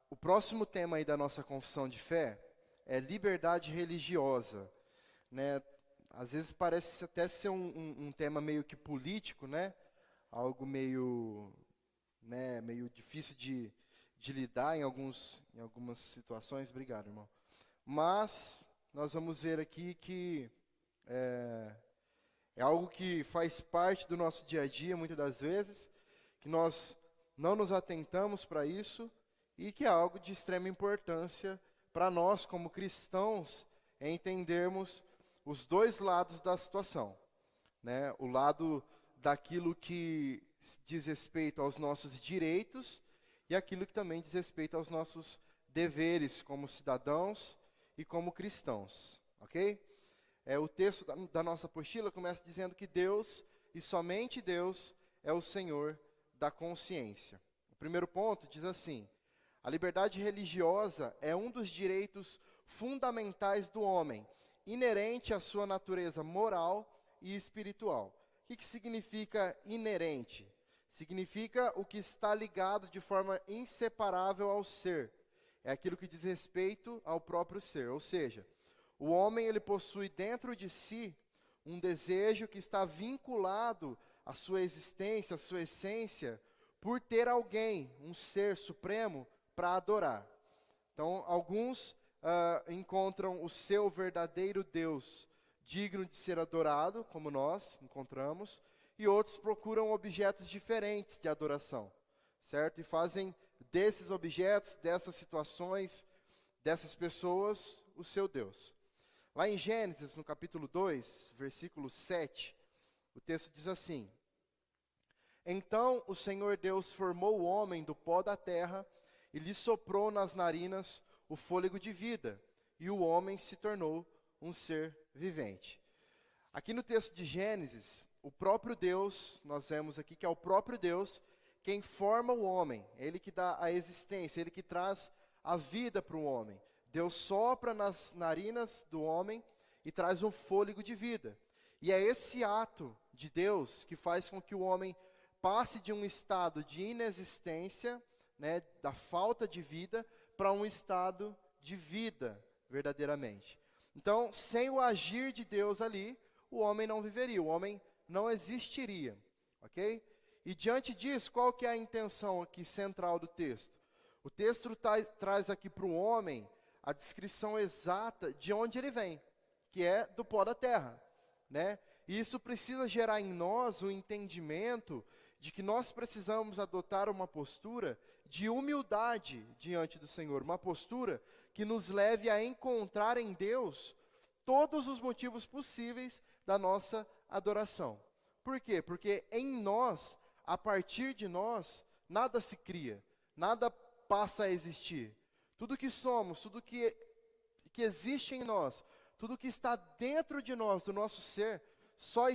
O próximo tema aí da nossa confissão de fé é liberdade religiosa, né? Às vezes parece até ser um tema meio que político, né? Algo meio, né, meio difícil de lidar em algumas situações. Obrigado, irmão. Mas nós vamos ver aqui que é algo que faz parte do nosso dia a dia, muitas das vezes, que nós não nos atentamos para isso e que é algo de extrema importância para nós, como cristãos, entendermos os dois lados da situação, né? O lado daquilo que diz respeito aos nossos direitos e aquilo que também diz respeito aos nossos deveres como cidadãos e como cristãos, ok? O texto da nossa apostila começa dizendo que Deus, e somente Deus, é o Senhor da consciência. O primeiro ponto diz assim: a liberdade religiosa é um dos direitos fundamentais do homem, inerente à sua natureza moral e espiritual. O que significa inerente? Significa o que está ligado de forma inseparável ao ser. É aquilo que diz respeito ao próprio ser, ou seja, o homem ele possui dentro de si um desejo que está vinculado à sua existência, à sua essência, por ter alguém, um ser supremo, para adorar. Então, alguns encontram o seu verdadeiro Deus digno de ser adorado, como nós encontramos, e outros procuram objetos diferentes de adoração, certo? E fazem desses objetos, dessas situações, dessas pessoas, o seu Deus. Lá em Gênesis, no capítulo 2, versículo 7, o texto diz assim: então o Senhor Deus formou o homem do pó da terra e lhe soprou nas narinas o fôlego de vida, e o homem se tornou um ser vivente. Aqui no texto de Gênesis, o próprio Deus, nós vemos aqui que é o próprio Deus quem forma o homem, ele que dá a existência, ele que traz a vida para o homem. Deus sopra nas narinas do homem e traz um fôlego de vida. E é esse ato de Deus que faz com que o homem passe de um estado de inexistência, né, da falta de vida, para um estado de vida, verdadeiramente. Então, sem o agir de Deus ali, o homem não viveria, o homem não existiria, ok? E diante disso, qual que é a intenção aqui central do texto? O texto traz aqui para o homem a descrição exata de onde ele vem, que é do pó da terra, né? E isso precisa gerar em nós um entendimento de que nós precisamos adotar uma postura de humildade diante do Senhor, uma postura que nos leve a encontrar em Deus todos os motivos possíveis da nossa adoração. Por quê? Porque em nós, a partir de nós, nada se cria, nada passa a existir. Tudo que somos, tudo que existe em nós, tudo que está dentro de nós, do nosso ser, só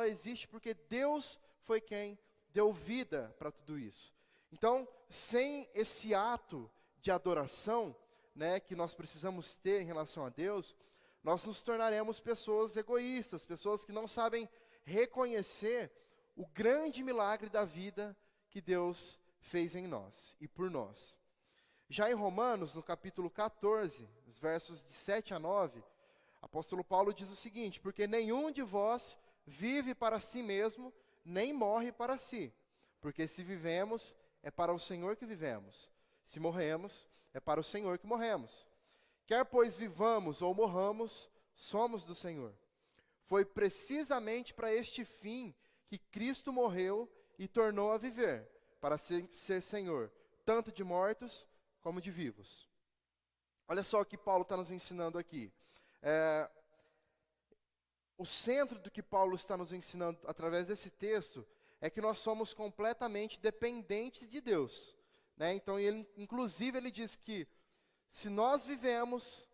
existe porque Deus foi quem deu vida para tudo isso. Então, sem esse ato de adoração, né, que nós precisamos ter em relação a Deus, nós nos tornaremos pessoas egoístas, pessoas que não sabem reconhecer o grande milagre da vida que Deus fez em nós e por nós. Já em Romanos, no capítulo 14, os versos de 7 a 9, apóstolo Paulo diz o seguinte: porque nenhum de vós vive para si mesmo, nem morre para si. Porque se vivemos, é para o Senhor que vivemos. Se morremos, é para o Senhor que morremos. Quer pois vivamos ou morramos, somos do Senhor. Foi precisamente para este fim que Cristo morreu e tornou a viver, para ser Senhor, tanto de mortos como de vivos. Olha só o que Paulo está nos ensinando aqui. O centro do que Paulo está nos ensinando através desse texto é que nós somos completamente dependentes de Deus, né? Então, inclusive, ele diz que se nós vivemos,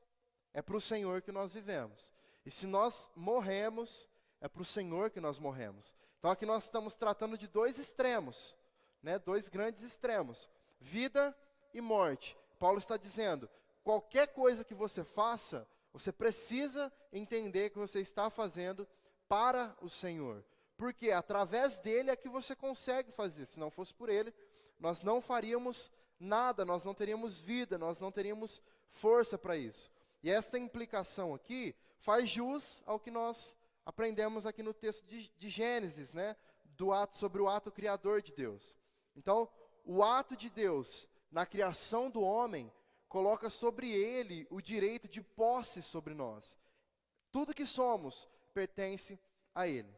é para o Senhor que nós vivemos. E se nós morremos, é para o Senhor que nós morremos. Então, aqui nós estamos tratando de dois extremos, né? Dois grandes extremos, vida e morte. Paulo está dizendo, qualquer coisa que você faça, você precisa entender que você está fazendo para o Senhor. Porque através dele é que você consegue fazer. Se não fosse por ele, nós não faríamos nada, nós não teríamos vida, nós não teríamos força para isso. E esta implicação aqui faz jus ao que nós aprendemos aqui no texto de Gênesis, né? Sobre o ato criador de Deus. Então, o ato de Deus na criação do homem coloca sobre ele o direito de posse sobre nós. Tudo que somos pertence a ele.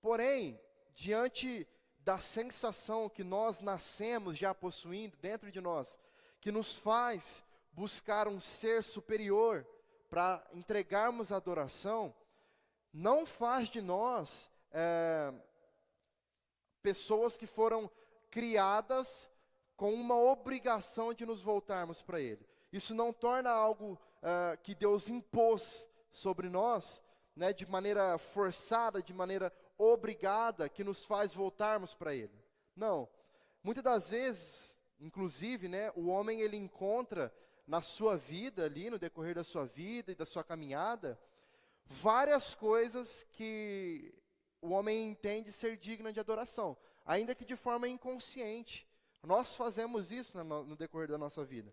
Porém, diante da sensação que nós nascemos já possuindo dentro de nós, que nos faz buscar um ser superior para entregarmos a adoração, não faz de nós pessoas que foram criadas com uma obrigação de nos voltarmos para Ele. Isso não torna algo que Deus impôs sobre nós, né, de maneira forçada, de maneira obrigada, que nos faz voltarmos para Ele. Não. Muitas das vezes, inclusive, né, o homem ele encontra na sua vida ali, no decorrer da sua vida e da sua caminhada, várias coisas que o homem entende ser digna de adoração, ainda que de forma inconsciente. Nós fazemos isso no decorrer da nossa vida.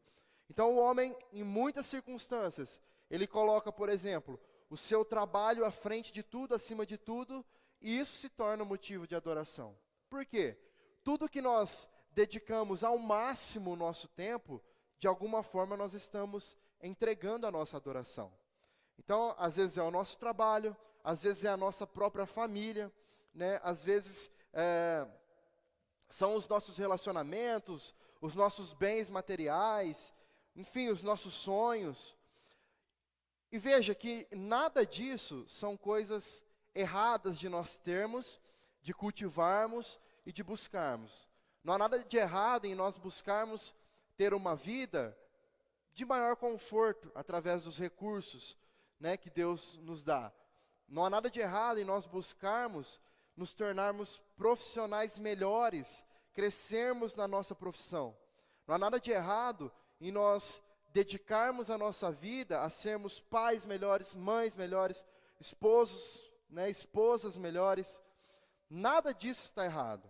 Então o homem, em muitas circunstâncias, ele coloca, por exemplo, o seu trabalho à frente de tudo, acima de tudo, e isso se torna motivo de adoração. Por quê? Tudo que nós dedicamos ao máximo o nosso tempo, de alguma forma nós estamos entregando a nossa adoração. Então, às vezes é o nosso trabalho, às vezes é a nossa própria família, né? Às vezes são os nossos relacionamentos, os nossos bens materiais, enfim, os nossos sonhos. E veja que nada disso são coisas erradas de nós termos, de cultivarmos e de buscarmos. Não há nada de errado em nós buscarmos ter uma vida de maior conforto através dos recursos, né, que Deus nos dá. Não há nada de errado em nós buscarmos nos tornarmos profissionais melhores, crescermos na nossa profissão. Não há nada de errado em nós dedicarmos a nossa vida a sermos pais melhores, mães melhores, esposos, né, esposas melhores. Nada disso está errado.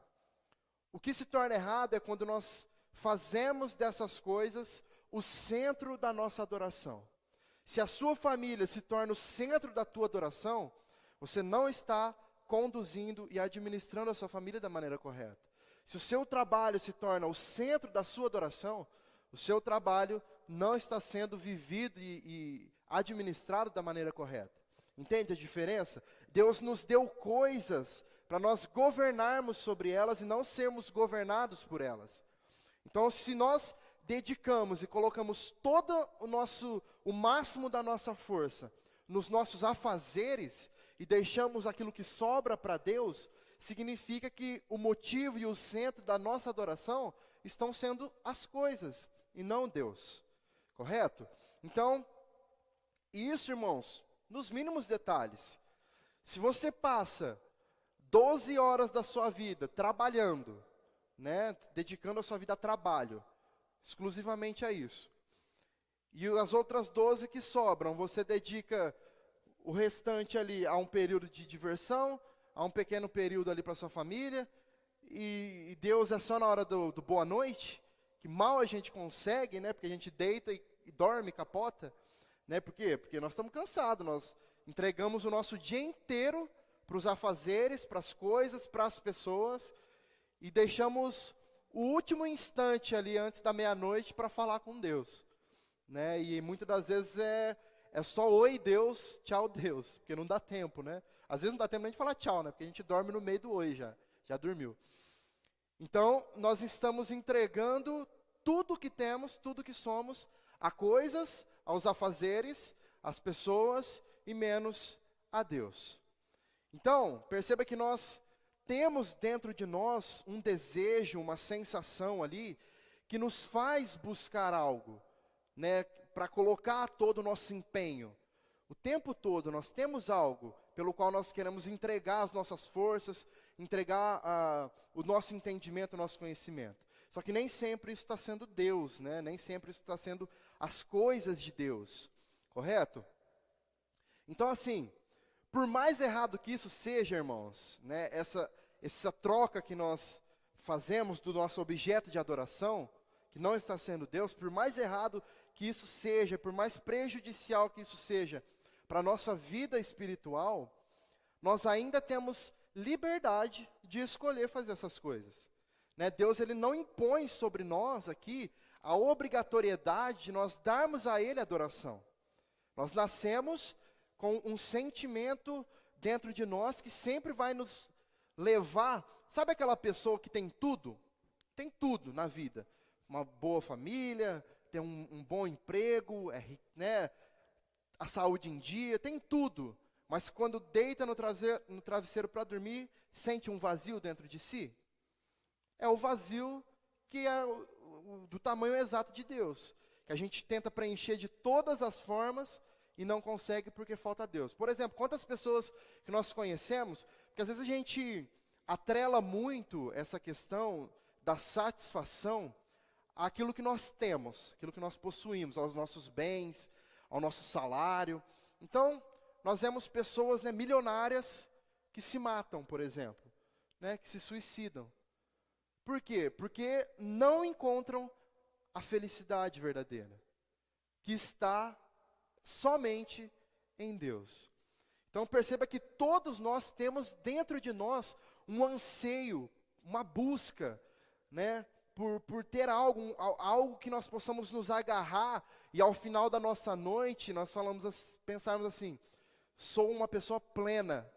O que se torna errado é quando nós fazemos dessas coisas o centro da nossa adoração. Se a sua família se torna o centro da tua adoração, você não está conduzindo e administrando a sua família da maneira correta. Se o seu trabalho se torna o centro da sua adoração, o seu trabalho não está sendo vivido e administrado da maneira correta. Entende a diferença? Deus nos deu coisas para nós governarmos sobre elas e não sermos governados por elas. Então, se nós dedicamos e colocamos todo o máximo da nossa força nos nossos afazeres e deixamos aquilo que sobra para Deus, significa que o motivo e o centro da nossa adoração estão sendo as coisas e não Deus. Correto? Então, isso, irmãos, nos mínimos detalhes. Se você passa 12 horas da sua vida trabalhando, né, dedicando a sua vida a trabalho, exclusivamente a isso, e as outras 12 que sobram, você dedica o restante ali a um período de diversão, a um pequeno período ali para sua família, e Deus é só na hora do boa noite, que mal a gente consegue, né, porque a gente deita e dorme, capota, né, por quê? Porque nós estamos cansados, nós entregamos o nosso dia inteiro para os afazeres, para as coisas, para as pessoas, e deixamos o último instante ali antes da meia-noite para falar com Deus, né? E muitas das vezes é só oi Deus, tchau Deus, porque não dá tempo, né? Às vezes não dá tempo nem de falar tchau, né? Porque a gente dorme no meio do oi já dormiu. Então, nós estamos entregando tudo que temos, tudo que somos, a coisas, aos afazeres, às pessoas e menos a Deus. Então, perceba que nós temos dentro de nós um desejo, uma sensação ali, que nos faz buscar algo, né, para colocar todo o nosso empenho. O tempo todo nós temos algo pelo qual nós queremos entregar as nossas forças, entregar o nosso entendimento, o nosso conhecimento. Só que nem sempre isso está sendo Deus, né? Nem sempre isso está sendo as coisas de Deus, correto? Então assim, por mais errado que isso seja, irmãos, né, essa troca que nós fazemos do nosso objeto de adoração, que não está sendo Deus, por mais errado que isso seja, por mais prejudicial que isso seja para a nossa vida espiritual, nós ainda temos liberdade de escolher fazer essas coisas. Né? Deus, ele não impõe sobre nós aqui a obrigatoriedade de nós darmos a Ele adoração. Nós nascemos com um sentimento dentro de nós que sempre vai nos levar. Sabe aquela pessoa que tem tudo? Tem tudo na vida. Uma boa família, tem um bom emprego, né, a saúde em dia, tem tudo. Mas quando deita no travesseiro para dormir, sente um vazio dentro de si? É o vazio que é do tamanho exato de Deus. Que a gente tenta preencher de todas as formas e não consegue porque falta Deus. Por exemplo, quantas pessoas que nós conhecemos, porque às vezes a gente atrela muito essa questão da satisfação àquilo que nós temos, aquilo que nós possuímos, aos nossos bens, ao nosso salário. Então, nós vemos pessoas, né, milionárias que se matam, por exemplo, né, que se suicidam. Por quê? Porque não encontram a felicidade verdadeira, que está somente em Deus. Então perceba que todos nós temos dentro de nós um anseio, uma busca, né, por ter algo que nós possamos nos agarrar, e ao final da nossa noite nós pensarmos assim: sou uma pessoa plena,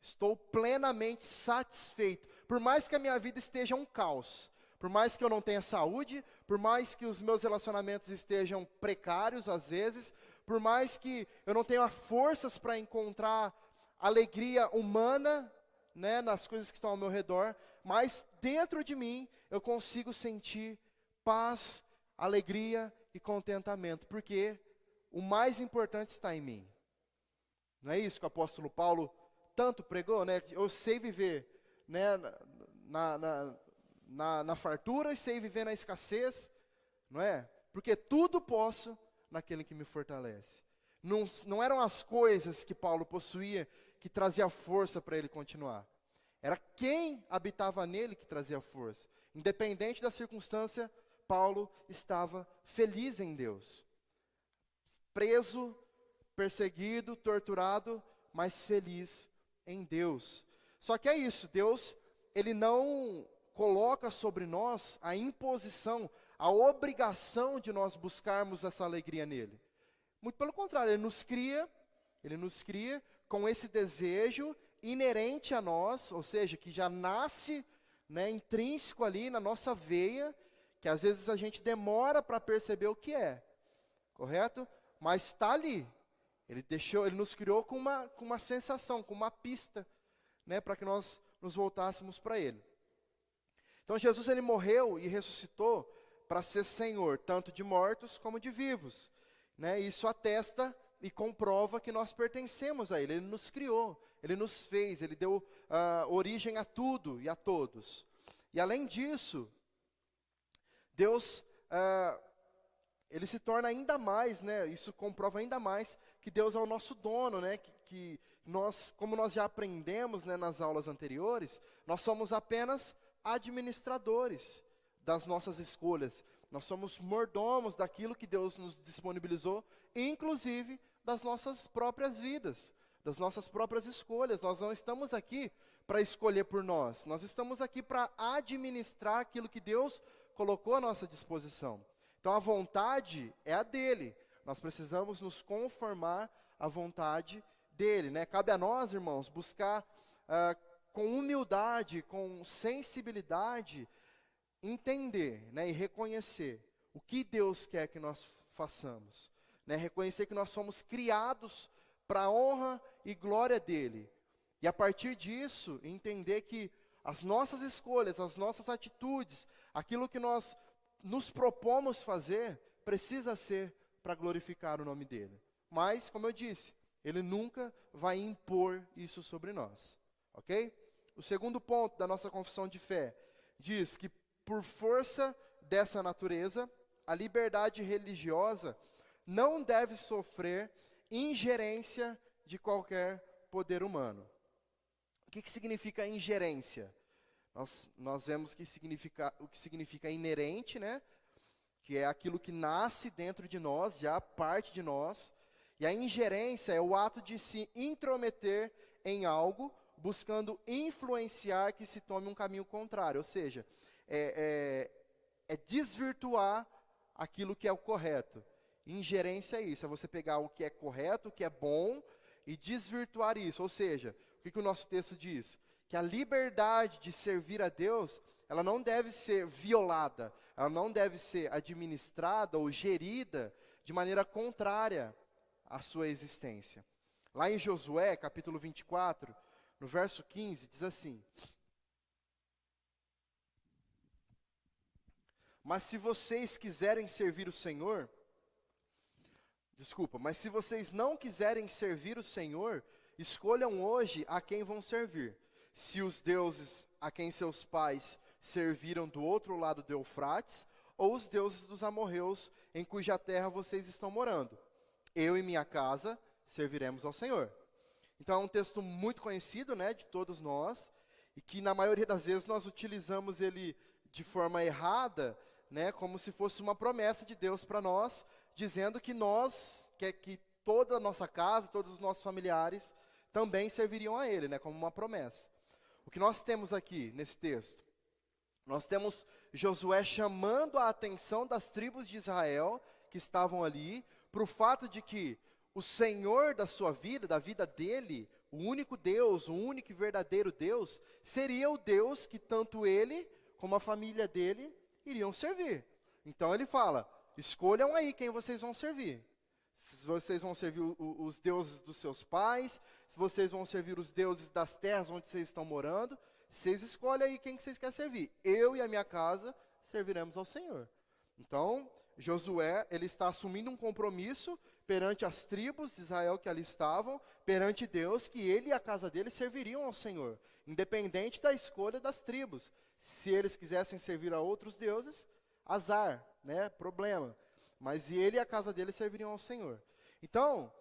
estou plenamente satisfeito, por mais que a minha vida esteja um caos, por mais que eu não tenha saúde, por mais que os meus relacionamentos estejam precários às vezes, por mais que eu não tenha forças para encontrar alegria humana, né, nas coisas que estão ao meu redor, mas dentro de mim eu consigo sentir paz, alegria e contentamento, porque o mais importante está em mim. Não é isso que o apóstolo Paulo tanto pregou, né? Eu sei viver, né, na fartura e sei viver na escassez, não é? Porque tudo posso naquele que me fortalece. Não eram as coisas que Paulo possuía que trazia força para ele continuar. Era quem habitava nele que trazia força. Independente da circunstância, Paulo estava feliz em Deus. Preso, perseguido, torturado, mas feliz em Deus. Só que é isso, Deus, ele não coloca sobre nós a imposição, a obrigação de nós buscarmos essa alegria nele. Muito pelo contrário, ele nos cria com esse desejo inerente a nós, ou seja, que já nasce, né, intrínseco ali na nossa veia, que às vezes a gente demora para perceber o que é, correto? Mas está ali. Ele nos criou com uma sensação, com uma pista, né, para que nós nos voltássemos para ele. Então Jesus, ele morreu e ressuscitou para ser Senhor, tanto de mortos como de vivos, né? Isso atesta e comprova que nós pertencemos a Ele. Ele nos criou, Ele nos fez, Ele deu origem a tudo e a todos. E além disso, Deus, Ele se torna ainda mais, né? Isso comprova ainda mais que Deus é o nosso dono, né? Que nós, como nós já aprendemos, né, nas aulas anteriores, nós somos apenas administradores das nossas escolhas. Nós somos mordomos daquilo que Deus nos disponibilizou, inclusive das nossas próprias vidas, das nossas próprias escolhas. Nós não estamos aqui para escolher por nós, nós estamos aqui para administrar aquilo que Deus colocou à nossa disposição. Então a vontade é a dele, nós precisamos nos conformar à vontade dele, né? Cabe a nós, irmãos, buscar com humildade, com sensibilidade, entender, né, e reconhecer o que Deus quer que nós façamos, né? Reconhecer que nós somos criados para a honra e glória dele, e a partir disso entender que as nossas escolhas, as nossas atitudes, aquilo que nós nos propomos fazer, precisa ser para glorificar o nome dele. Mas, como eu disse, ele nunca vai impor isso sobre nós, ok? O segundo ponto da nossa confissão de fé diz que, por força dessa natureza, a liberdade religiosa não deve sofrer ingerência de qualquer poder humano. O que significa ingerência? Nós vemos o que significa inerente, né? que é aquilo que nasce dentro de nós, já parte de nós. E a ingerência é o ato de se intrometer em algo, buscando influenciar que se tome um caminho contrário. Ou seja, é desvirtuar aquilo que é o correto. Ingerência é isso, é você pegar o que é correto, o que é bom, e desvirtuar isso. Ou seja, o que o nosso texto diz? Que a liberdade de servir a Deus, ela não deve ser violada, ela não deve ser administrada ou gerida de maneira contrária à sua existência. Lá em Josué, capítulo 24, no verso 15, diz assim: mas se vocês quiserem servir o Senhor, mas se vocês não quiserem servir o Senhor, escolham hoje a quem vão servir. Se os deuses a quem seus pais serviram do outro lado do Eufrates, ou os deuses dos amorreus em cuja terra vocês estão morando. Eu e minha casa serviremos ao Senhor. Então é um texto muito conhecido, né, de todos nós, e que na maioria das vezes nós utilizamos ele de forma errada, né, como se fosse uma promessa de Deus para nós, dizendo que que toda a nossa casa, todos os nossos familiares também serviriam a Ele, né, como uma promessa. O que nós temos aqui nesse texto? Nós temos Josué chamando a atenção das tribos de Israel que estavam ali, para o fato de que o Senhor da sua vida, da vida dele, o único Deus, o único e verdadeiro Deus, seria o Deus que tanto ele como a família dele iriam servir. Então ele fala: escolham aí quem vocês vão servir. Se vocês vão servir os deuses dos seus pais, se vocês vão servir os deuses das terras onde vocês estão morando, vocês escolhem aí quem que vocês querem servir. Eu e a minha casa serviremos ao Senhor. Então, Josué, ele está assumindo um compromisso perante as tribos de Israel que ali estavam, perante Deus, que ele e a casa dele serviriam ao Senhor, independente da escolha das tribos. Se eles quisessem servir a outros deuses, azar, né, problema. Mas ele e a casa dele serviriam ao Senhor. Então,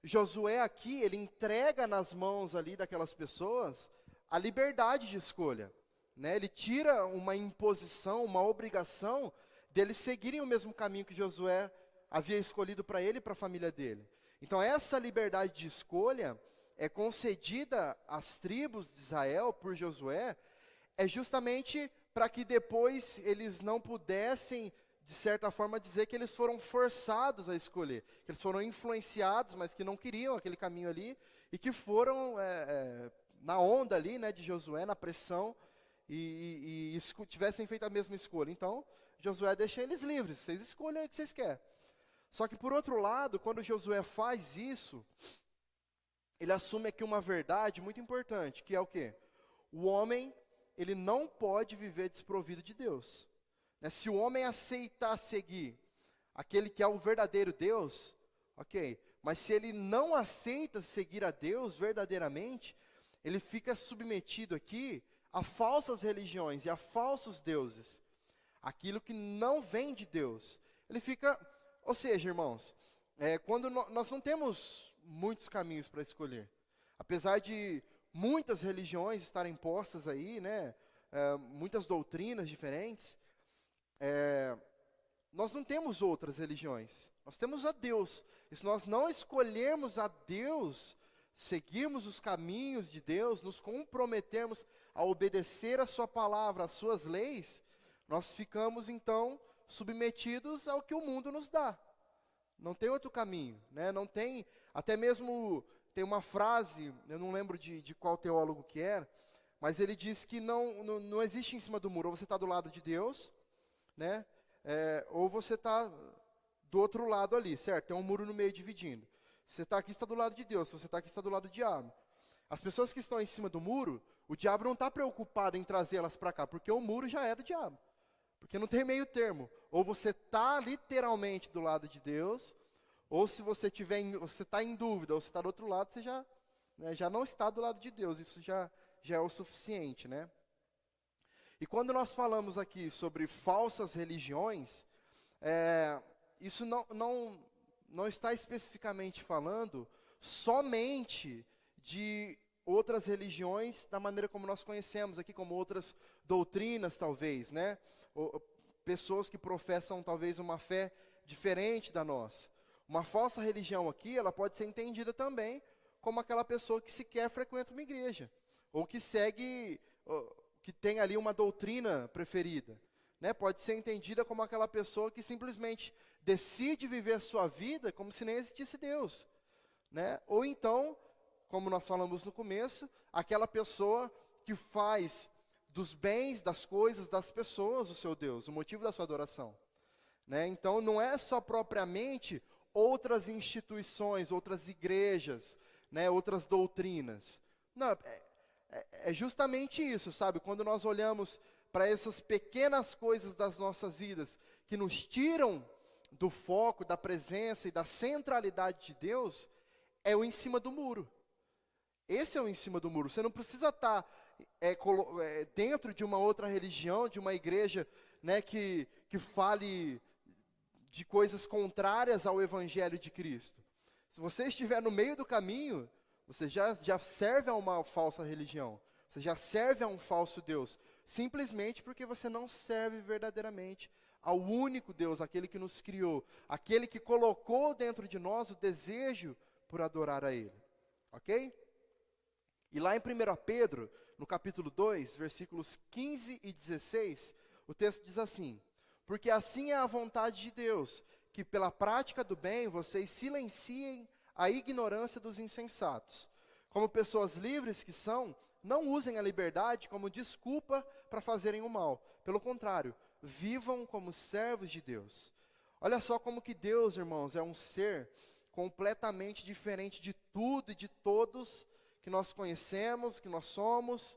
Josué aqui, ele entrega nas mãos ali daquelas pessoas a liberdade de escolha, né? Ele tira uma imposição, uma obrigação deles seguirem o mesmo caminho que Josué havia escolhido para ele e para a família dele. Então essa liberdade de escolha é concedida às tribos de Israel por Josué, é justamente para que depois eles não pudessem, de certa forma, dizer que eles foram forçados a escolher, que eles foram influenciados, mas que não queriam aquele caminho ali, e que foram na onda ali, né, de Josué, na pressão, e tivessem feito a mesma escolha. Então, Josué deixa eles livres, vocês escolhem o que vocês querem. Só que, por outro lado, quando Josué faz isso, ele assume aqui uma verdade muito importante, que é o quê? O homem, ele não pode viver desprovido de Deus. Né? Se o homem aceitar seguir aquele que é o verdadeiro Deus, ok. Mas se ele não aceita seguir a Deus verdadeiramente, ele fica submetido aqui a falsas religiões e a falsos deuses. Aquilo que não vem de Deus. Ele fica, ou seja, irmãos, quando nós não temos muitos caminhos para escolher. Apesar de muitas religiões estarem postas aí, né, muitas doutrinas diferentes, nós não temos outras religiões, nós temos a Deus. E se nós não escolhermos a Deus, seguirmos os caminhos de Deus, nos comprometermos a obedecer a sua palavra, as suas leis, nós ficamos então submetidos ao que o mundo nos dá. Não tem outro caminho, né? Não tem, até mesmo tem uma frase, eu não lembro de qual teólogo que era, mas ele diz que não existe em cima do muro, ou você está do lado de Deus, né? Ou você está do outro lado ali, certo? Tem um muro no meio dividindo. Se você está aqui, está do lado de Deus. Se você está aqui, está do lado do diabo. As pessoas que estão em cima do muro, o diabo não está preocupado em trazê-las para cá, porque o muro já é do diabo. Porque não tem meio termo. Ou você está literalmente do lado de Deus, ou se você está em dúvida, ou você está do outro lado, você já não está do lado de Deus. Isso já é o suficiente, né? E quando nós falamos aqui sobre falsas religiões, isso não está especificamente falando somente de outras religiões da maneira como nós conhecemos aqui, como outras doutrinas talvez, né? pessoas que professam talvez uma fé diferente da nossa. Uma falsa religião aqui, ela pode ser entendida também como aquela pessoa que sequer frequenta uma igreja, ou que segue, que tem ali uma doutrina preferida. Né? Pode ser entendida como aquela pessoa que simplesmente decide viver a sua vida como se nem existisse Deus. Né? Ou então, como nós falamos no começo, aquela pessoa que faz dos bens, das coisas, das pessoas o seu Deus, o motivo da sua adoração. Né? Então, não é só propriamente outras instituições, outras igrejas, né, outras doutrinas. Não, é justamente isso, sabe? Quando nós olhamos para essas pequenas coisas das nossas vidas, que nos tiram do foco, da presença e da centralidade de Deus, é o em cima do muro. Esse é o em cima do muro. Você não precisa estar dentro de uma outra religião, de uma igreja, né, que fale de coisas contrárias ao Evangelho de Cristo. Se você estiver no meio do caminho, você já serve a uma falsa religião. Você já serve a um falso Deus. Simplesmente porque você não serve verdadeiramente ao único Deus, aquele que nos criou, aquele que colocou dentro de nós o desejo por adorar a Ele. Ok? E lá em 1 Pedro, no capítulo 2, versículos 15 e 16, o texto diz assim: porque assim é a vontade de Deus, que pela prática do bem vocês silenciem a ignorância dos insensatos. Como pessoas livres que são, não usem a liberdade como desculpa para fazerem o mal. Pelo contrário, vivam como servos de Deus. Olha só como que Deus, irmãos, é um ser completamente diferente de tudo e de todos que nós conhecemos, que nós somos,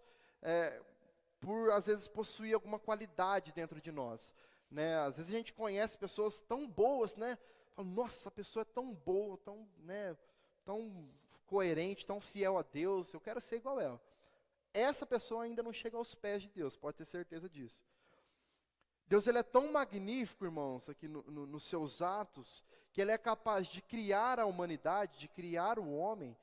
por às vezes possuir alguma qualidade dentro de nós. Né? Às vezes a gente conhece pessoas tão boas, né? Fala, nossa, essa pessoa é tão boa, tão, né, tão coerente, tão fiel a Deus, eu quero ser igual a ela. Essa pessoa ainda não chega aos pés de Deus, pode ter certeza disso. Deus, ele é tão magnífico, irmãos, aqui nos seus atos, que Ele é capaz de criar a humanidade, de criar o homem,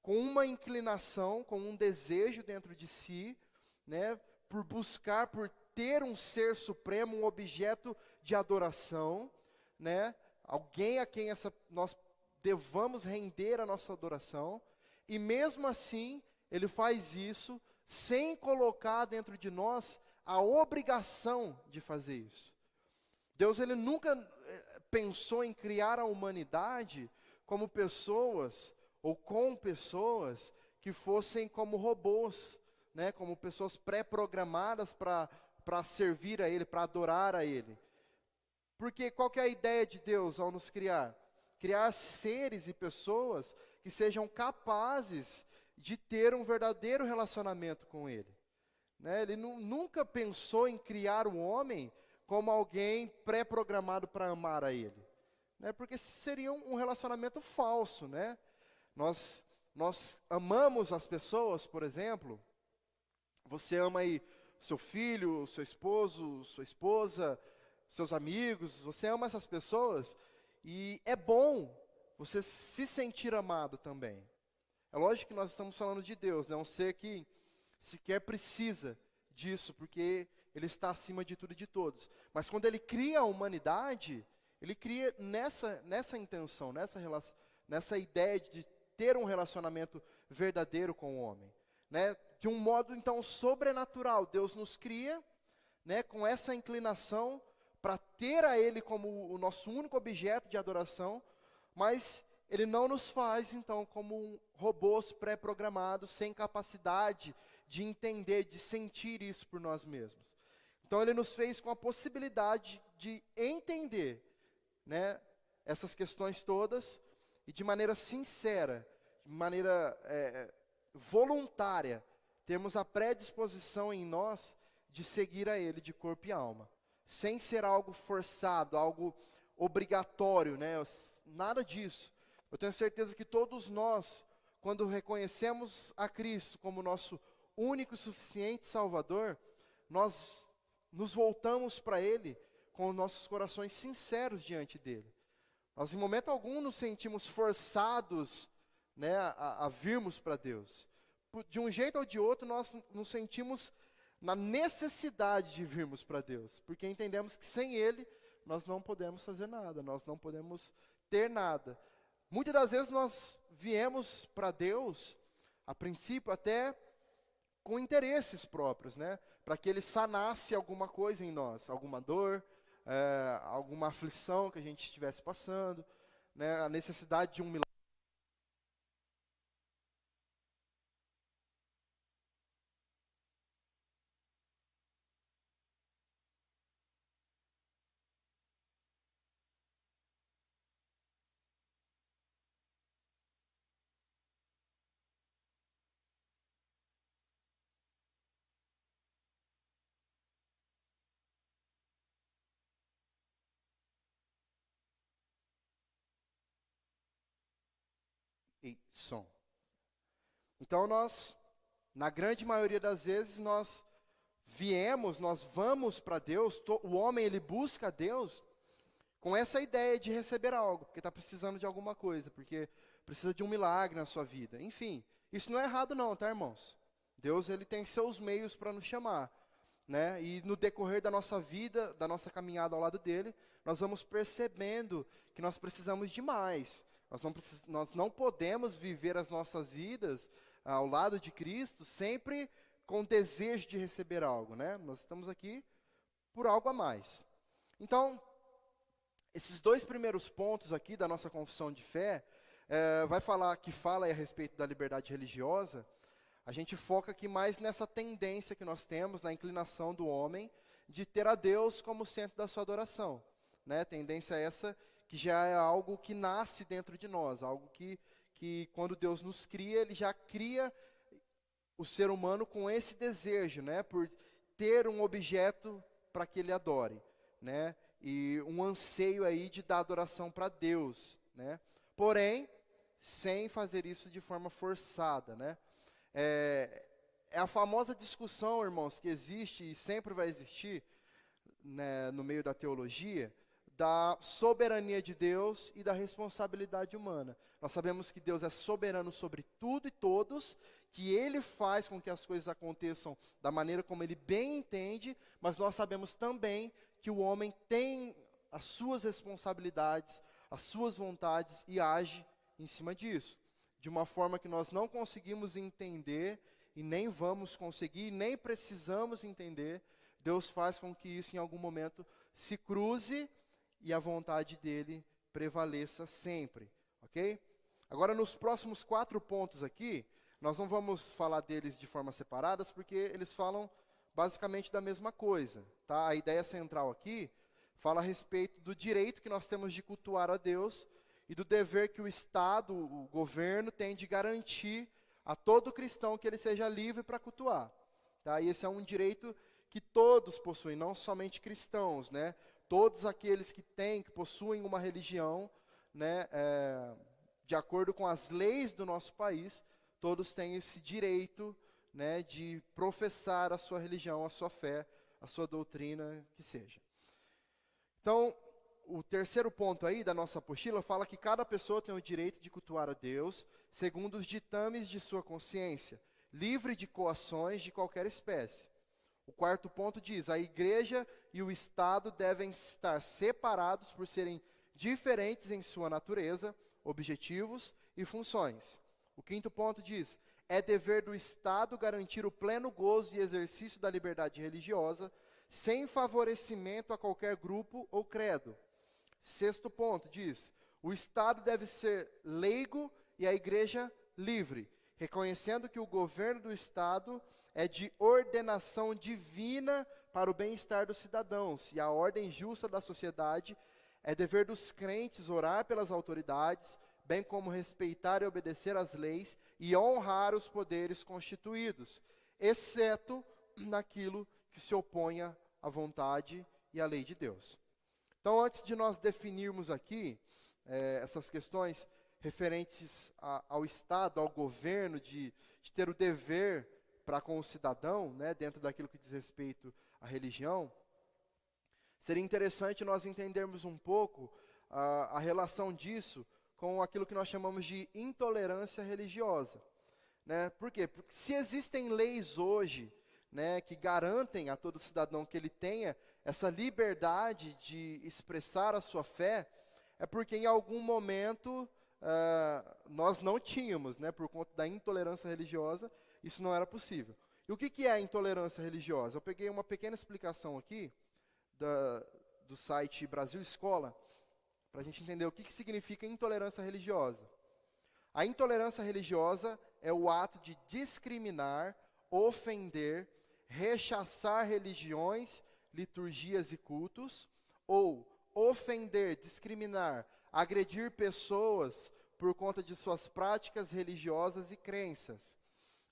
com uma inclinação, com um desejo dentro de si, né, por buscar, por ter um ser supremo, um objeto de adoração, né, alguém a quem nós devamos render a nossa adoração, e mesmo assim, Ele faz isso sem colocar dentro de nós a obrigação de fazer isso. Deus, ele nunca pensou em criar a humanidade como pessoas, ou com pessoas, que fossem como robôs, né, como pessoas pré-programadas para servir a Ele, para adorar a Ele. Porque qual que é a ideia de Deus ao nos criar? Criar seres e pessoas que sejam capazes de ter um verdadeiro relacionamento com Ele. Né? Ele nunca pensou em criar o homem como alguém pré-programado para amar a Ele. Né? Porque seria um relacionamento falso. Né? Nós amamos as pessoas, por exemplo. Você ama aí seu filho, seu esposo, sua esposa, seus amigos. Você ama essas pessoas e é bom você se sentir amado também. É lógico que nós estamos falando de Deus, né? Um ser que sequer precisa disso, porque Ele está acima de tudo e de todos. Mas quando Ele cria a humanidade, Ele cria nessa intenção, nessa ideia de ter um relacionamento verdadeiro com o homem. Né? De um modo, então, sobrenatural, Deus nos cria, né, com essa inclinação para ter a Ele como o nosso único objeto de adoração, mas Ele não nos faz, então, como robôs pré-programados, sem capacidade de entender, de sentir isso por nós mesmos. Então, Ele nos fez com a possibilidade de entender, né, essas questões todas, e de maneira sincera, de maneira voluntária, temos a predisposição em nós de seguir a Ele de corpo e alma, sem ser algo forçado, algo obrigatório, né? Nada disso. Eu tenho certeza que todos nós, quando reconhecemos a Cristo como nosso único e suficiente Salvador, nós nos voltamos para Ele com os nossos corações sinceros diante dEle. Nós, em momento algum, nos sentimos forçados, né, a virmos para Deus. De um jeito ou de outro, nós nos sentimos na necessidade de virmos para Deus, porque entendemos que sem Ele nós não podemos fazer nada, nós não podemos ter nada. Muitas das vezes nós viemos para Deus, a princípio até com interesses próprios, né? Para que Ele sanasse alguma coisa em nós, alguma dor, alguma aflição que a gente estivesse passando, né? A necessidade de um milagre. E som. Então nós, na grande maioria das vezes, nós vamos para Deus, o homem ele busca Deus com essa ideia de receber algo, porque está precisando de alguma coisa, porque precisa de um milagre na sua vida. Enfim, isso não é errado não, tá, irmãos? Deus ele tem seus meios para nos chamar, né? E no decorrer da nossa vida, da nossa caminhada ao lado dele, nós vamos percebendo que nós precisamos de mais. Nós não podemos viver as nossas vidas ao lado de Cristo sempre com desejo de receber algo, né? Nós estamos aqui por algo a mais. Então, esses dois primeiros pontos aqui da nossa confissão de fé, fala a respeito da liberdade religiosa. A gente foca aqui mais nessa tendência que nós temos, na inclinação do homem, de ter a Deus como centro da sua adoração, né? Tendência essa que já é algo que nasce dentro de nós, algo que quando Deus nos cria, Ele já cria o ser humano com esse desejo, né? Por ter um objeto para que Ele adore, né? E um anseio aí de dar adoração para Deus, né? Porém, sem fazer isso de forma forçada, né? É a famosa discussão, irmãos, que existe e sempre vai existir, né, no meio da teologia, da soberania de Deus e da responsabilidade humana. Nós sabemos que Deus é soberano sobre tudo e todos, que Ele faz com que as coisas aconteçam da maneira como Ele bem entende, mas nós sabemos também que o homem tem as suas responsabilidades, as suas vontades e age em cima disso, de uma forma que nós não conseguimos entender e nem vamos conseguir, nem precisamos entender. Deus faz com que isso em algum momento se cruze e a vontade dele prevaleça sempre, ok? Agora, nos próximos 4 pontos aqui, nós não vamos falar deles de forma separadas, porque eles falam basicamente da mesma coisa, tá? A ideia central aqui fala a respeito do direito que nós temos de cultuar a Deus e do dever que o Estado, o governo, tem de garantir a todo cristão que ele seja livre para cultuar, tá? E esse é um direito que todos possuem, não somente cristãos, né? Todos aqueles que possuem uma religião, né, de acordo com as leis do nosso país, todos têm esse direito, né, de professar a sua religião, a sua fé, a sua doutrina, que seja. Então, o terceiro ponto aí da nossa apostila fala que cada pessoa tem o direito de cultuar a Deus, segundo os ditames de sua consciência, livre de coações de qualquer espécie. O quarto ponto diz: a igreja e o Estado devem estar separados por serem diferentes em sua natureza, objetivos e funções. O quinto ponto diz: é dever do Estado garantir o pleno gozo e exercício da liberdade religiosa, sem favorecimento a qualquer grupo ou credo. Sexto ponto diz: o Estado deve ser leigo e a igreja livre, reconhecendo que o governo do Estado é de ordenação divina para o bem-estar dos cidadãos, e a ordem justa da sociedade é dever dos crentes orar pelas autoridades, bem como respeitar e obedecer às leis e honrar os poderes constituídos, exceto naquilo que se oponha à vontade e à lei de Deus. Então, antes de nós definirmos aqui essas questões referentes ao Estado, ao governo, de ter o dever para com o cidadão, né, dentro daquilo que diz respeito à religião, seria interessante nós entendermos um pouco a relação disso com aquilo que nós chamamos de intolerância religiosa, né? Por quê? Porque se existem leis hoje, né, que garantem a todo cidadão que ele tenha essa liberdade de expressar a sua fé, é porque em algum momento nós não tínhamos, né, por conta da intolerância religiosa, isso não era possível. E o que é a intolerância religiosa? Eu peguei uma pequena explicação aqui do site Brasil Escola, para a gente entender o que significa intolerância religiosa. A intolerância religiosa é o ato de discriminar, ofender, rechaçar religiões, liturgias e cultos, ou ofender, discriminar, agredir pessoas por conta de suas práticas religiosas e crenças.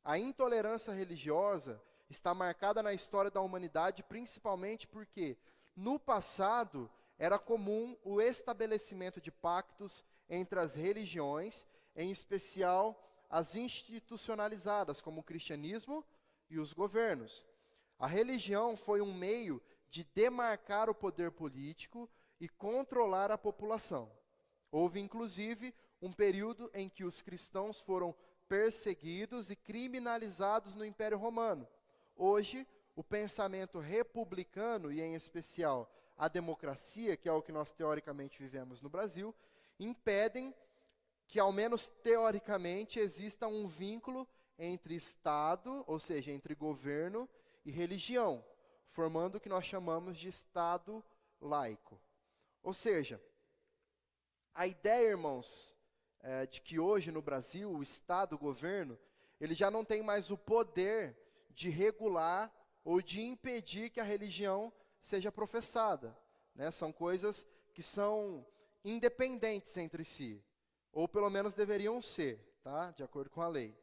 A intolerância religiosa está marcada na história da humanidade principalmente porque, no passado, era comum o estabelecimento de pactos entre as religiões, em especial as institucionalizadas, como o cristianismo e os governos. A religião foi um meio de demarcar o poder político e controlar a população. Houve, inclusive, um período em que os cristãos foram perseguidos e criminalizados no Império Romano. Hoje, o pensamento republicano, e em especial a democracia, que é o que nós teoricamente vivemos no Brasil, impedem que, ao menos teoricamente, exista um vínculo entre Estado, ou seja, entre governo e religião, formando o que nós chamamos de Estado laico. Ou seja, a ideia, irmãos, de que hoje no Brasil o Estado, o governo, ele já não tem mais o poder de regular ou de impedir que a religião seja professada, né? São coisas que são independentes entre si, ou pelo menos deveriam ser, tá? De acordo com a lei.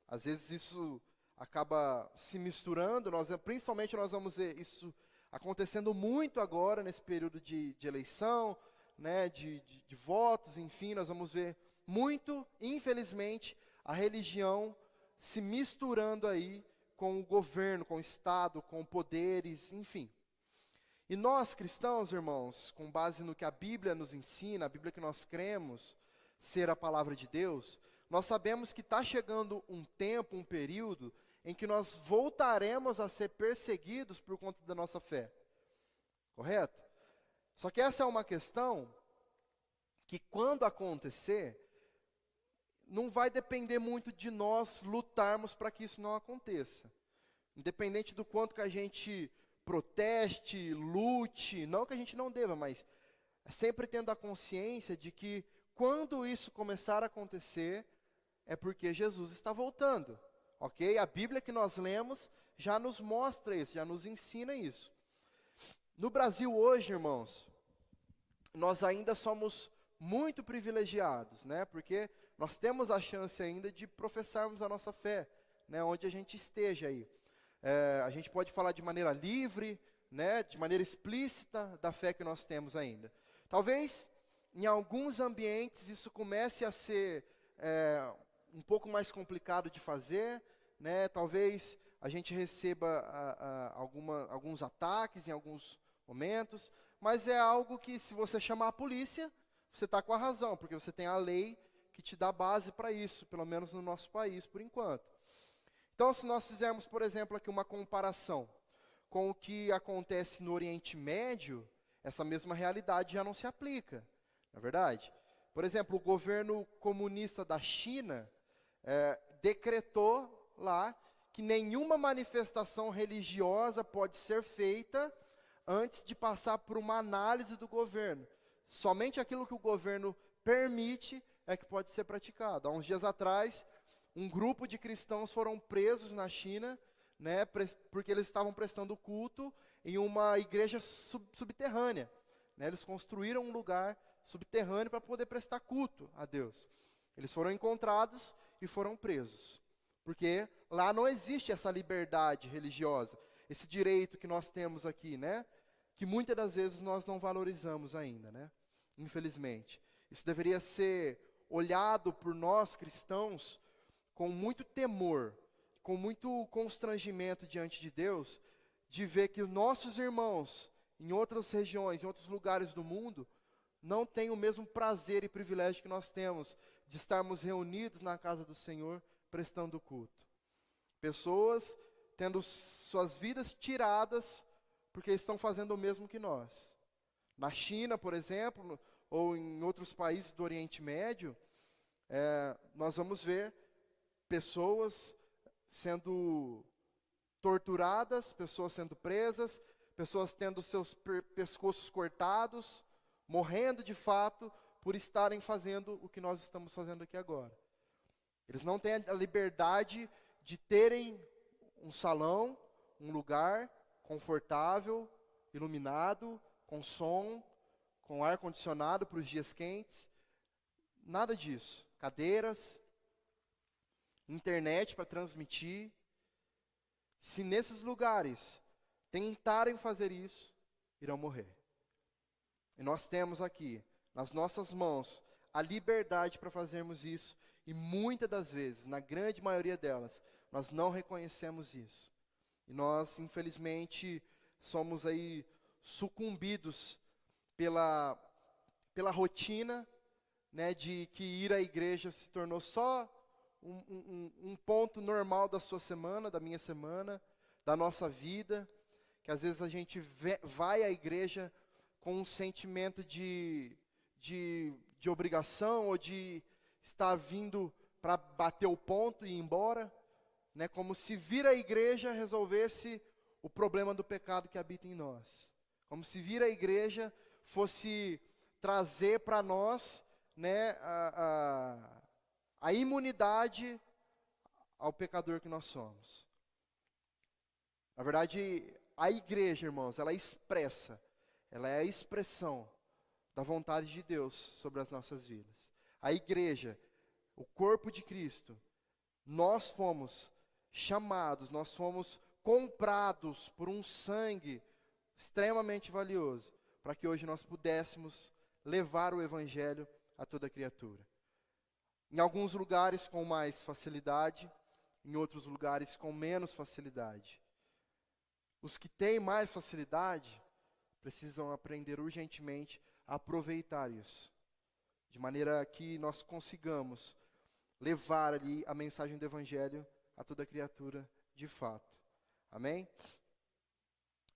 Às vezes isso acaba se misturando, principalmente nós vamos ver isso acontecendo muito agora, nesse período de eleição, né, de votos, enfim, nós vamos ver muito, infelizmente, a religião se misturando aí com o governo, com o Estado, com poderes, enfim. E nós, cristãos, irmãos, com base no que a Bíblia nos ensina, a Bíblia que nós cremos ser a palavra de Deus, nós sabemos que está chegando um tempo, um período, em que nós voltaremos a ser perseguidos por conta da nossa fé. Correto? Só que essa é uma questão que, quando acontecer, não vai depender muito de nós lutarmos para que isso não aconteça. Independente do quanto que a gente proteste, lute, não que a gente não deva, mas sempre tendo a consciência de que quando isso começar a acontecer, é porque Jesus está voltando, ok? A Bíblia que nós lemos já nos mostra isso, já nos ensina isso. No Brasil hoje, irmãos, nós ainda somos muito privilegiados, né? Porque nós temos a chance ainda de professarmos a nossa fé, né? Onde a gente esteja aí. A gente pode falar de maneira livre, né? De maneira explícita da fé que nós temos ainda. Talvez, em alguns ambientes, isso comece a ser um pouco mais complicado de fazer, né? Talvez a gente receba alguns ataques em alguns momentos, mas é algo que, se você chamar a polícia, você está com a razão, porque você tem a lei que te dá base para isso, pelo menos no nosso país, por enquanto. Então, se nós fizermos, por exemplo, aqui uma comparação com o que acontece no Oriente Médio, essa mesma realidade já não se aplica, não é verdade? Por exemplo, o governo comunista da China decretou lá que nenhuma manifestação religiosa pode ser feita antes de passar por uma análise do governo. Somente aquilo que o governo permite é que pode ser praticado. Há uns dias atrás, um grupo de cristãos foram presos na China, né, porque eles estavam prestando culto em uma igreja subterrânea. Né, eles construíram um lugar subterrâneo para poder prestar culto a Deus. Eles foram encontrados e foram presos. Porque lá não existe essa liberdade religiosa, esse direito que nós temos aqui, né? Que muitas das vezes nós não valorizamos ainda, né? Infelizmente. Isso deveria ser olhado por nós cristãos com muito temor, com muito constrangimento diante de Deus, de ver que os nossos irmãos em outras regiões, em outros lugares do mundo, não têm o mesmo prazer e privilégio que nós temos de estarmos reunidos na casa do Senhor, prestando culto. Pessoas tendo suas vidas tiradas porque estão fazendo o mesmo que nós. Na China, por exemplo, ou em outros países do Oriente Médio, nós vamos ver pessoas sendo torturadas, pessoas sendo presas, pessoas tendo seus pescoços cortados, morrendo de fato por estarem fazendo o que nós estamos fazendo aqui agora. Eles não têm a liberdade de terem um salão, um lugar confortável, iluminado, com som, com ar-condicionado para os dias quentes. Nada disso. Cadeiras, internet para transmitir. Se nesses lugares tentarem fazer isso, irão morrer. E nós temos aqui, nas nossas mãos, a liberdade para fazermos isso. E muitas das vezes, na grande maioria delas, nós não reconhecemos isso. E nós, infelizmente, somos aí sucumbidos pela rotina, né, de que ir à igreja se tornou só um ponto normal da sua semana, da minha semana, da nossa vida, que às vezes a gente vai à igreja com um sentimento de obrigação, ou de estar vindo para bater o ponto e ir embora, né, como se vir à igreja resolvesse o problema do pecado que habita em nós. Como se vir à igreja fosse trazer para nós, né, a imunidade ao pecador que nós somos. Na verdade, a igreja, irmãos, ela é a expressão da vontade de Deus sobre as nossas vidas. A igreja, o corpo de Cristo, nós fomos chamados, nós fomos comprados por um sangue extremamente valioso, para que hoje nós pudéssemos levar o evangelho a toda criatura. Em alguns lugares com mais facilidade, em outros lugares com menos facilidade. Os que têm mais facilidade precisam aprender urgentemente a aproveitar isso, de maneira que nós consigamos levar ali a mensagem do evangelho a toda criatura de fato. Amém?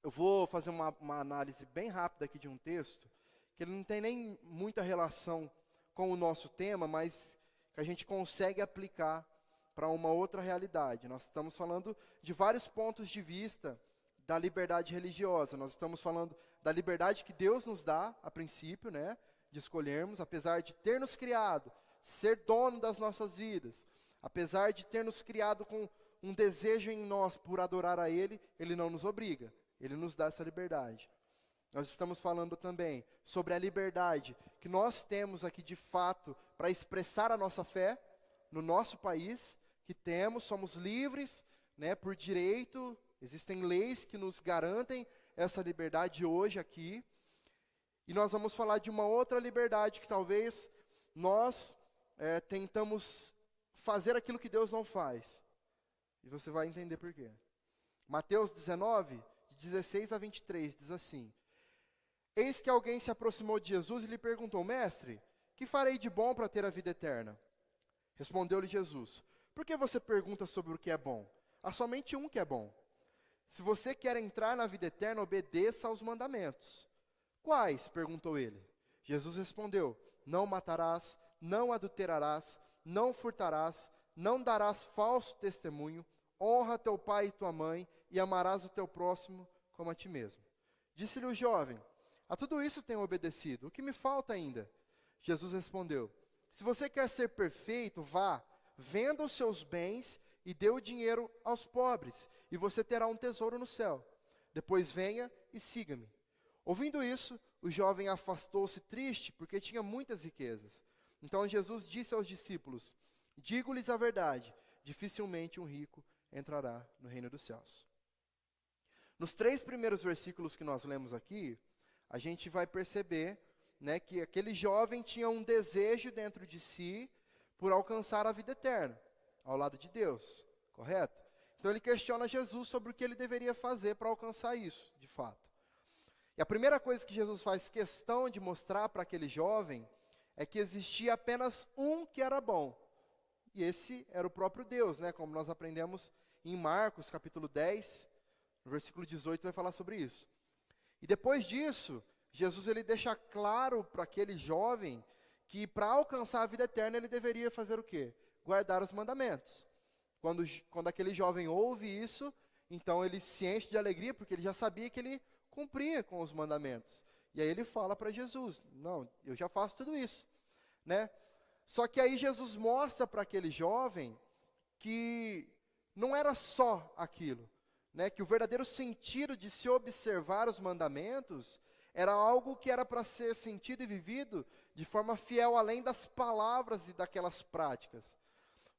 Eu vou fazer uma análise bem rápida aqui de um texto, que ele não tem nem muita relação com o nosso tema, mas que a gente consegue aplicar para uma outra realidade. Nós estamos falando de vários pontos de vista da liberdade religiosa. Nós estamos falando da liberdade que Deus nos dá, a princípio, né, de escolhermos, apesar de ter nos criado, ser dono das nossas vidas, apesar de ter nos criado com um desejo em nós por adorar a Ele, Ele não nos obriga, Ele nos dá essa liberdade. Nós estamos falando também sobre a liberdade que nós temos aqui de fato para expressar a nossa fé no nosso país, que somos livres, né, por direito, existem leis que nos garantem essa liberdade hoje aqui. E nós vamos falar de uma outra liberdade que talvez nós tentamos fazer aquilo que Deus não faz. E você vai entender por quê. Mateus 19, de 16 a 23, diz assim: Eis que alguém se aproximou de Jesus e lhe perguntou: Mestre, que farei de bom para ter a vida eterna? Respondeu-lhe Jesus: Por que você pergunta sobre o que é bom? Há somente um que é bom. Se você quer entrar na vida eterna, obedeça aos mandamentos. Quais? Perguntou ele. Jesus respondeu: Não matarás, não adulterarás, não furtarás, não darás falso testemunho, honra teu pai e tua mãe, e amarás o teu próximo como a ti mesmo. Disse-lhe o jovem: A tudo isso tenho obedecido, o que me falta ainda? Jesus respondeu: Se você quer ser perfeito, vá, venda os seus bens e dê o dinheiro aos pobres, e você terá um tesouro no céu. Depois venha e siga-me. Ouvindo isso, o jovem afastou-se triste, porque tinha muitas riquezas. Então Jesus disse aos discípulos: Digo-lhes a verdade, dificilmente um rico entrará no reino dos céus. Nos 3 primeiros versículos que nós lemos aqui, a gente vai perceber, né, que aquele jovem tinha um desejo dentro de si por alcançar a vida eterna, ao lado de Deus, correto? Então ele questiona Jesus sobre o que ele deveria fazer para alcançar isso, de fato. E a primeira coisa que Jesus faz questão de mostrar para aquele jovem é que existia apenas um que era bom. E esse era o próprio Deus, né, como nós aprendemos em Marcos, capítulo 10, no versículo 18, vai falar sobre isso. E depois disso, Jesus ele deixa claro para aquele jovem que para alcançar a vida eterna ele deveria fazer o quê? Guardar os mandamentos. Quando aquele jovem ouve isso, então ele se enche de alegria, porque ele já sabia que ele cumpria com os mandamentos. E aí ele fala para Jesus, não, eu já faço tudo isso, né? Só que aí Jesus mostra para aquele jovem que não era só aquilo, né? Que o verdadeiro sentido de se observar os mandamentos era algo que era para ser sentido e vivido de forma fiel, além das palavras e daquelas práticas.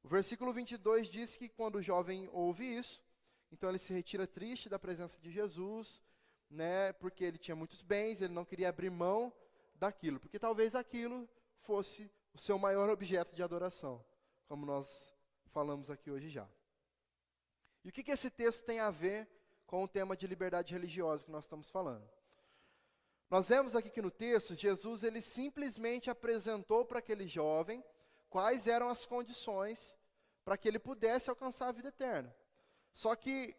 O versículo 22 diz que quando o jovem ouve isso, então ele se retira triste da presença de Jesus, né, porque ele tinha muitos bens, ele não queria abrir mão daquilo, porque talvez aquilo fosse o seu maior objeto de adoração, como nós falamos aqui hoje já. E o que esse texto tem a ver com o tema de liberdade religiosa que nós estamos falando? Nós vemos aqui que no texto, Jesus ele simplesmente apresentou para aquele jovem quais eram as condições para que ele pudesse alcançar a vida eterna. Só que,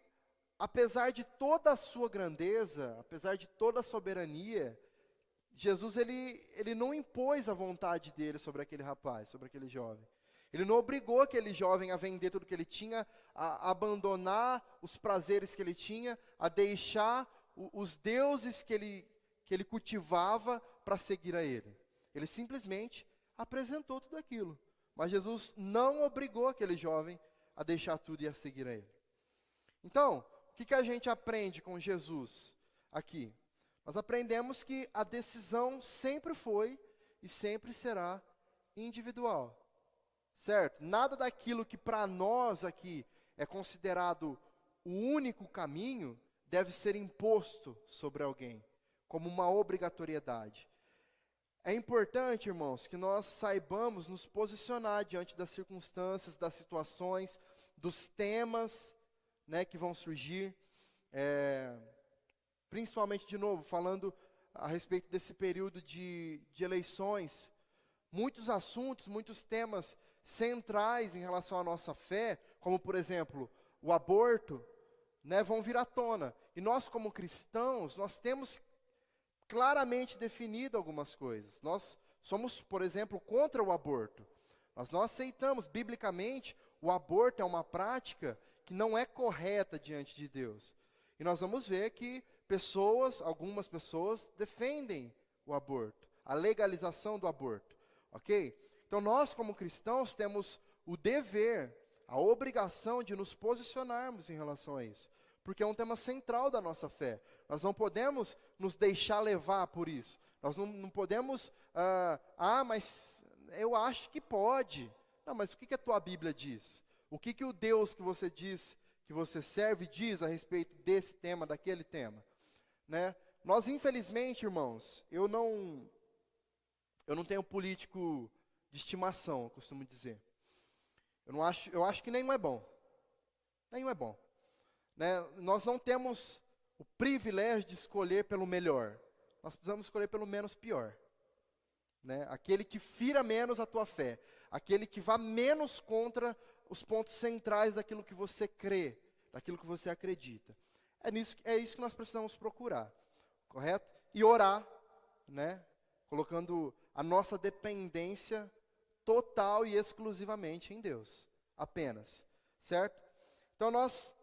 apesar de toda a sua grandeza, apesar de toda a soberania, Jesus ele não impôs a vontade dele sobre aquele rapaz, sobre aquele jovem. Ele não obrigou aquele jovem a vender tudo que ele tinha, a abandonar os prazeres que ele tinha, a deixar os deuses que ele cultivava para seguir a ele. Ele simplesmente apresentou tudo aquilo. Mas Jesus não obrigou aquele jovem a deixar tudo e a seguir a ele. Então, o que a gente aprende com Jesus aqui? Nós aprendemos que a decisão sempre foi e sempre será individual. Certo? Nada daquilo que para nós aqui é considerado o único caminho deve ser imposto sobre alguém, como uma obrigatoriedade. É importante, irmãos, que nós saibamos nos posicionar diante das circunstâncias, das situações, dos temas, né, que vão surgir. Principalmente, de novo, falando a respeito desse período de eleições. Muitos assuntos, muitos temas centrais em relação à nossa fé, como, por exemplo, o aborto, né, vão vir à tona. E nós, como cristãos, nós temos claramente definido algumas coisas. Nós somos, por exemplo, contra o aborto. Nós não aceitamos, biblicamente, o aborto é uma prática que não é correta diante de Deus. E nós vamos ver que algumas pessoas defendem o aborto, a legalização do aborto, ok? Então nós, como cristãos, temos o dever, a obrigação de nos posicionarmos em relação a isso. Porque é um tema central da nossa fé. Nós não podemos nos deixar levar por isso. Nós não podemos, mas eu acho que pode. Não, mas o que a tua Bíblia diz? O que o Deus que você diz, que você serve, diz a respeito desse tema, daquele tema? Né? Nós, infelizmente, irmãos, eu não tenho político de estimação, eu costumo dizer. Eu acho que nenhum é bom. Nenhum é bom. Né? Nós não temos o privilégio de escolher pelo melhor. Nós precisamos escolher pelo menos pior. Né? Aquele que fira menos a tua fé. Aquele que vá menos contra os pontos centrais daquilo que você crê, daquilo que você acredita. É isso que nós precisamos procurar. Correto? E orar, né? Colocando a nossa dependência total e exclusivamente em Deus. Apenas. Certo? Então nós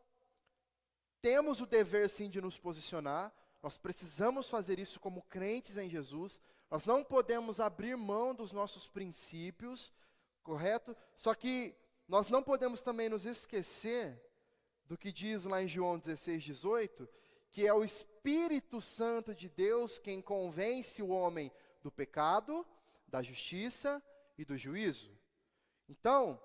temos o dever, sim, de nos posicionar. Nós precisamos fazer isso como crentes em Jesus. Nós não podemos abrir mão dos nossos princípios, correto? Só que nós não podemos também nos esquecer do que diz lá em João 16:18, que é o Espírito Santo de Deus quem convence o homem do pecado, da justiça e do juízo. Então,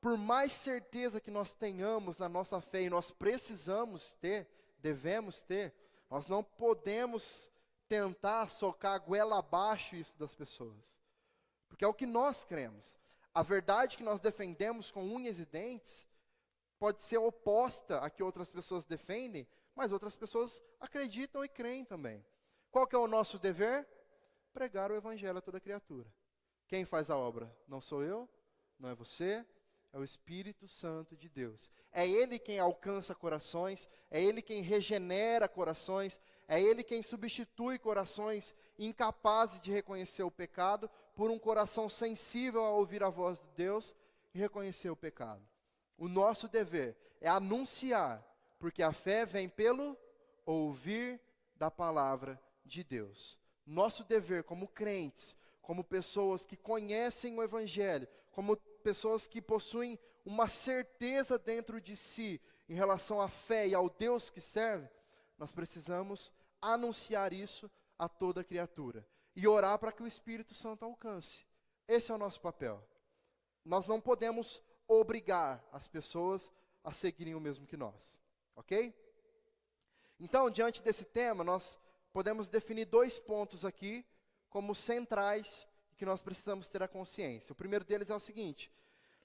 por mais certeza que nós tenhamos na nossa fé, e nós precisamos ter, devemos ter, nós não podemos tentar socar a goela abaixo isso das pessoas. Porque é o que nós cremos. A verdade que nós defendemos com unhas e dentes pode ser oposta à que outras pessoas defendem, mas outras pessoas acreditam e creem também. Qual que é o nosso dever? Pregar o evangelho a toda criatura. Quem faz a obra? Não sou eu, não é você, é o Espírito Santo de Deus. É Ele quem alcança corações, é Ele quem regenera corações, é Ele quem substitui corações incapazes de reconhecer o pecado por um coração sensível a ouvir a voz de Deus e reconhecer o pecado. O nosso dever é anunciar, porque a fé vem pelo ouvir da palavra de Deus. Nosso dever como crentes, como pessoas que conhecem o Evangelho, como pessoas que possuem uma certeza dentro de si em relação à fé e ao Deus que serve, nós precisamos anunciar isso a toda criatura e orar para que o Espírito Santo alcance. Esse é o nosso papel. Nós não podemos obrigar as pessoas a seguirem o mesmo que nós, ok? Então, diante desse tema, nós podemos definir 2 pontos aqui como centrais que nós precisamos ter a consciência. O primeiro deles é o seguinte: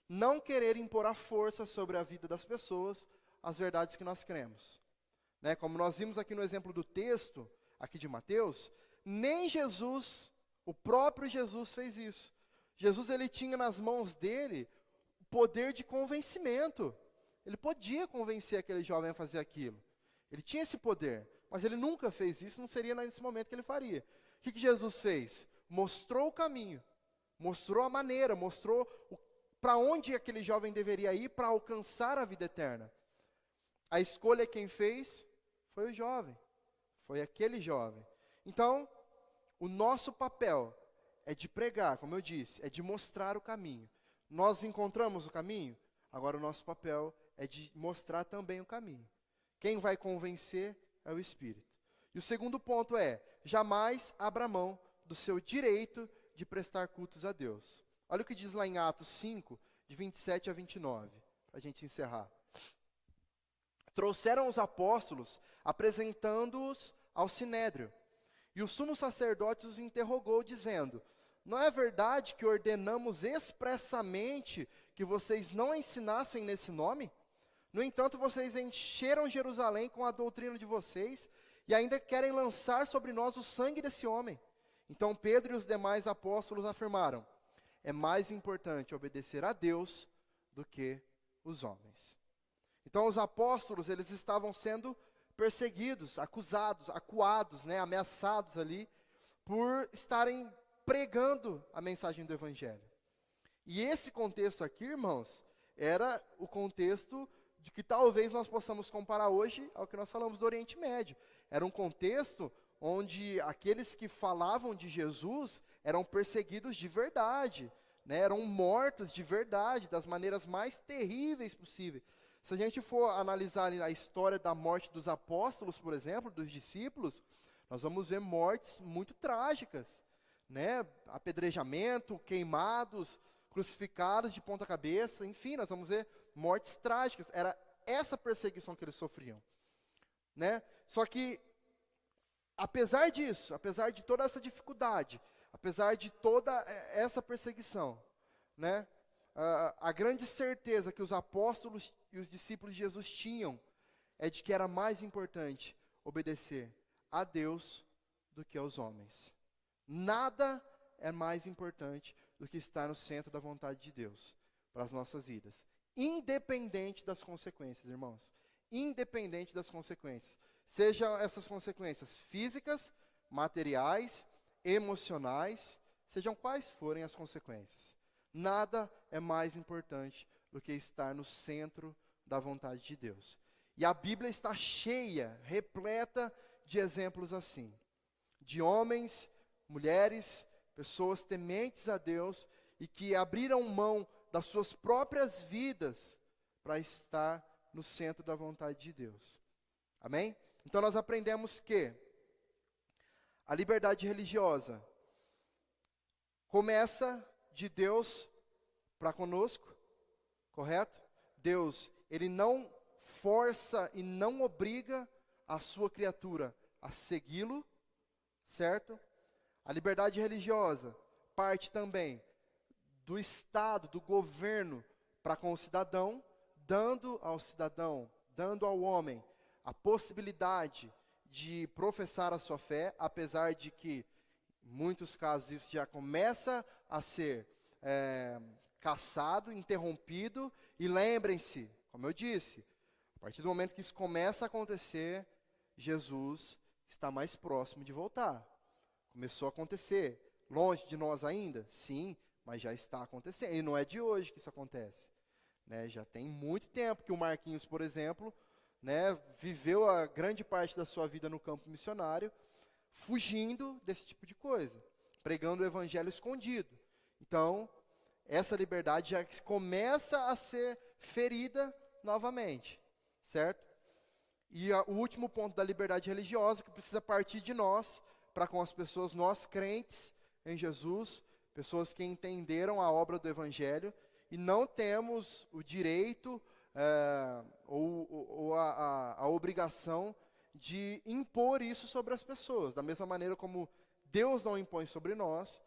não querer impor a força sobre a vida das pessoas as verdades que nós cremos. Né? Como nós vimos aqui no exemplo do texto, aqui de Mateus, nem Jesus, o próprio Jesus fez isso. Jesus, ele tinha nas mãos dele o poder de convencimento. Ele podia convencer aquele jovem a fazer aquilo. Ele tinha esse poder, mas ele nunca fez isso, não seria nesse momento que ele faria. O que Jesus fez? Mostrou o caminho, mostrou a maneira, mostrou para onde aquele jovem deveria ir para alcançar a vida eterna. A escolha quem fez foi o jovem, foi aquele jovem. Então, o nosso papel é de pregar, como eu disse, é de mostrar o caminho. Nós encontramos o caminho, agora o nosso papel é de mostrar também o caminho. Quem vai convencer é o Espírito. E o segundo ponto é: jamais abra mão do seu direito de prestar cultos a Deus. Olha o que diz lá em Atos 5, de 27 a 29, para a gente encerrar. Trouxeram os apóstolos, apresentando-os ao Sinédrio. E o sumo sacerdote os interrogou, dizendo: não é verdade que ordenamos expressamente que vocês não ensinassem nesse nome? No entanto, vocês encheram Jerusalém com a doutrina de vocês e ainda querem lançar sobre nós o sangue desse homem. Então Pedro e os demais apóstolos afirmaram: é mais importante obedecer a Deus do que os homens. Então os apóstolos, eles estavam sendo perseguidos, acusados, acuados, ameaçados ali, por estarem pregando a mensagem do Evangelho. E esse contexto aqui, irmãos, era o contexto de que talvez nós possamos comparar hoje ao que nós falamos do Oriente Médio. Era um contexto onde aqueles que falavam de Jesus eram perseguidos de verdade, eram mortos de verdade, das maneiras mais terríveis possíveis. Se a gente for analisar a história da morte dos apóstolos, por exemplo, dos discípulos, nós vamos ver mortes muito trágicas, apedrejamento, queimados, crucificados de ponta cabeça, enfim, nós vamos ver mortes trágicas. Era essa perseguição que eles sofriam, Só que, apesar disso, apesar de toda essa dificuldade, apesar de toda essa perseguição, a grande certeza que os apóstolos e os discípulos de Jesus tinham é de que era mais importante obedecer a Deus do que aos homens. Nada é mais importante do que estar no centro da vontade de Deus para as nossas vidas, independente das consequências, irmãos. Independente das consequências. Sejam essas consequências físicas, materiais, emocionais, sejam quais forem as consequências. Nada é mais importante do que estar no centro da vontade de Deus. E a Bíblia está cheia, repleta de exemplos assim. De homens, mulheres, pessoas tementes a Deus e que abriram mão das suas próprias vidas para estar no centro da vontade de Deus. Amém? Então nós aprendemos que a liberdade religiosa começa de Deus para conosco, correto? Deus, ele não força e não obriga a sua criatura a segui-lo, certo? A liberdade religiosa parte também do Estado, do governo para com o cidadão, dando ao cidadão, dando ao homem a possibilidade de professar a sua fé, apesar de que, em muitos casos, isso já começa a ser cassado, interrompido, e lembrem-se, como eu disse, a partir do momento que isso começa a acontecer, Jesus está mais próximo de voltar. Começou a acontecer. Longe de nós ainda? Sim, mas já está acontecendo. E não é de hoje que isso acontece. Né? Já tem muito tempo que o Marquinhos, por exemplo, né, viveu a grande parte da sua vida no campo missionário, fugindo desse tipo de coisa, pregando o evangelho escondido. Então, essa liberdade já começa a ser ferida novamente, certo? E o último ponto da liberdade religiosa, que precisa partir de nós, para com as pessoas, nós crentes em Jesus, pessoas que entenderam a obra do evangelho, e não temos o direito ou a obrigação de impor isso sobre as pessoas. Da mesma maneira como Deus não impõe sobre nós,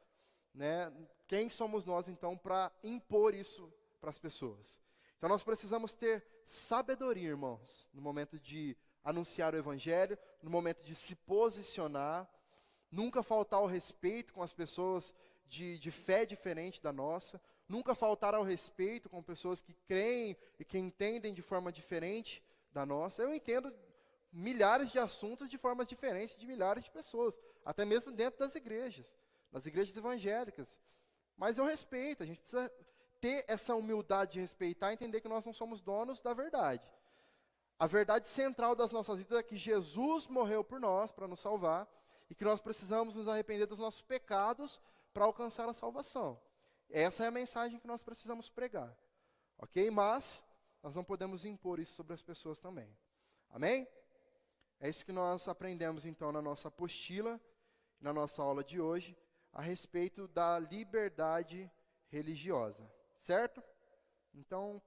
né, quem somos nós então para impor isso para as pessoas? Então nós precisamos ter sabedoria, irmãos, no momento de anunciar o evangelho, no momento de se posicionar, nunca faltar ao respeito com as pessoas de fé diferente da nossa, nunca faltar ao respeito com pessoas que creem e que entendem de forma diferente da nossa. Eu entendo milhares de assuntos de formas diferentes de milhares de pessoas, até mesmo dentro das igrejas evangélicas. Mas eu respeito, a gente precisa ter essa humildade de respeitar e entender que nós não somos donos da verdade. A verdade central das nossas vidas é que Jesus morreu por nós, para nos salvar, e que nós precisamos nos arrepender dos nossos pecados para alcançar a salvação. Essa é a mensagem que nós precisamos pregar. Ok? Mas nós não podemos impor isso sobre as pessoas também. Amém? É isso que nós aprendemos então na nossa apostila, na nossa aula de hoje, a respeito da liberdade religiosa. Certo? Então,